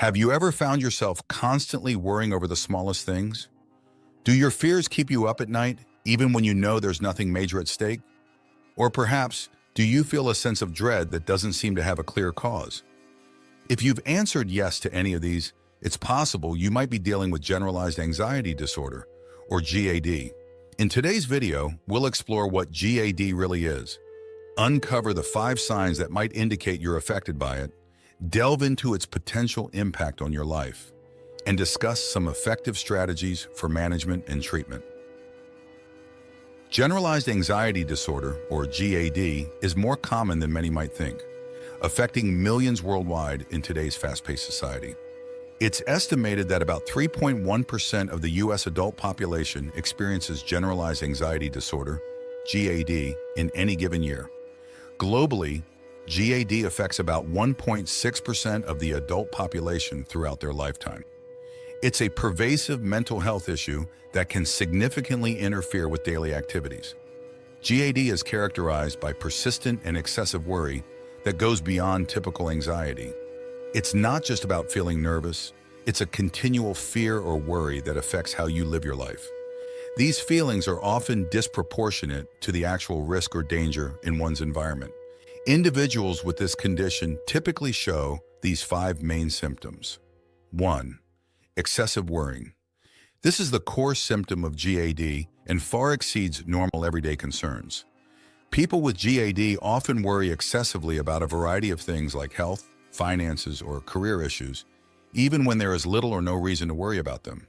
Have you ever found yourself constantly worrying over the smallest things? Do your fears keep you up at night, even when you know there's nothing major at stake? Or perhaps, do you feel a sense of dread that doesn't seem to have a clear cause? If you've answered yes to any of these, it's possible you might be dealing with Generalized Anxiety Disorder, or GAD. In today's video, we'll explore what GAD really is, uncover the 5 signs that might indicate you're affected by it, delve into its potential impact on your life, and discuss some effective strategies for management and treatment. Generalized Anxiety Disorder, or GAD, is more common than many might think, affecting millions worldwide in today's fast-paced society. It's estimated that about 3.1% of the U.S. adult population experiences Generalized Anxiety Disorder, GAD, in any given year. Globally, GAD affects about 1.6% of the adult population throughout their lifetime. It's a pervasive mental health issue that can significantly interfere with daily activities. GAD is characterized by persistent and excessive worry that goes beyond typical anxiety. It's not just about feeling nervous, it's a continual fear or worry that affects how you live your life. These feelings are often disproportionate to the actual risk or danger in one's environment. Individuals with this condition typically show these 5 main symptoms. 1. Excessive worrying. This is the core symptom of GAD and far exceeds normal everyday concerns. People with GAD often worry excessively about a variety of things like health, finances, or career issues, even when there is little or no reason to worry about them.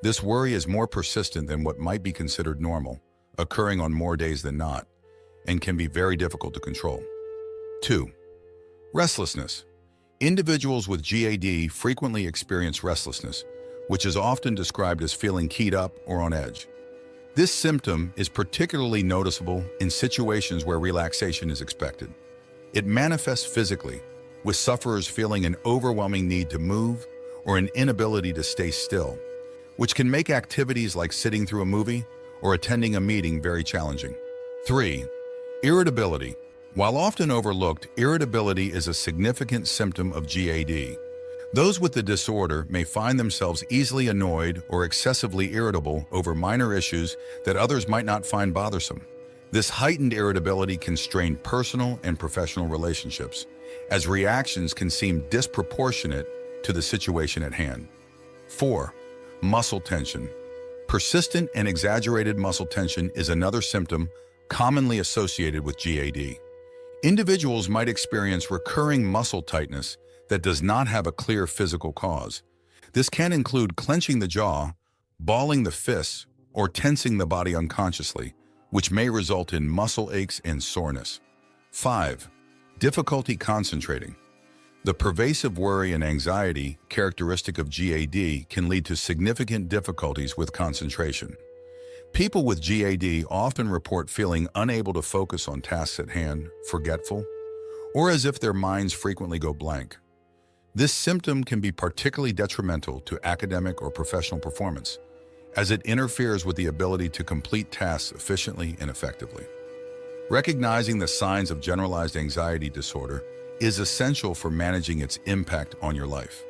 This worry is more persistent than what might be considered normal, occurring on more days than not, and can be very difficult to control. 2. Restlessness. Individuals with GAD frequently experience restlessness, which is often described as feeling keyed up or on edge. This symptom is particularly noticeable in situations where relaxation is expected. It manifests physically, with sufferers feeling an overwhelming need to move or an inability to stay still, which can make activities like sitting through a movie or attending a meeting very challenging. 3. Irritability. While often overlooked, irritability is a significant symptom of GAD. Those with the disorder may find themselves easily annoyed or excessively irritable over minor issues that others might not find bothersome. This heightened irritability can strain personal and professional relationships, as reactions can seem disproportionate to the situation at hand. 4. Muscle tension. Persistent and exaggerated muscle tension is another symptom commonly associated with GAD. Individuals might experience recurring muscle tightness that does not have a clear physical cause. This can include clenching the jaw, balling the fists, or tensing the body unconsciously, which may result in muscle aches and soreness. 5. Difficulty concentrating. The pervasive worry and anxiety characteristic of GAD can lead to significant difficulties with concentration. People with GAD often report feeling unable to focus on tasks at hand, forgetful, or as if their minds frequently go blank. This symptom can be particularly detrimental to academic or professional performance, as it interferes with the ability to complete tasks efficiently and effectively. Recognizing the signs of Generalized Anxiety Disorder is essential for managing its impact on your life.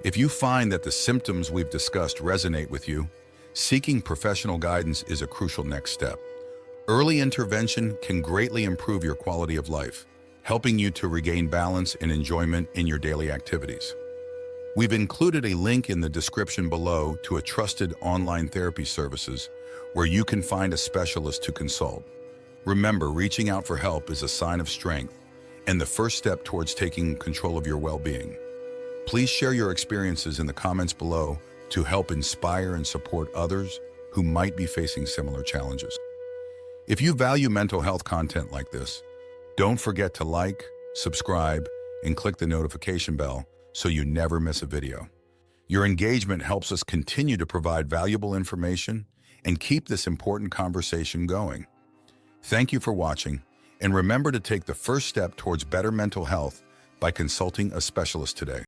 If you find that the symptoms we've discussed resonate with you, seeking professional guidance is a crucial next step. Early intervention can greatly improve your quality of life, helping you to regain balance and enjoyment in your daily activities. We've included a link in the description below to a trusted online therapy services where you can find a specialist to consult. Remember, reaching out for help is a sign of strength and the first step towards taking control of your well-being. Please share your experiences in the comments below to help inspire and support others who might be facing similar challenges. If you value mental health content like this, don't forget to like, subscribe, and click the notification bell so you never miss a video. Your engagement helps us continue to provide valuable information and keep this important conversation going. Thank you for watching, and remember to take the first step towards better mental health by consulting a specialist today.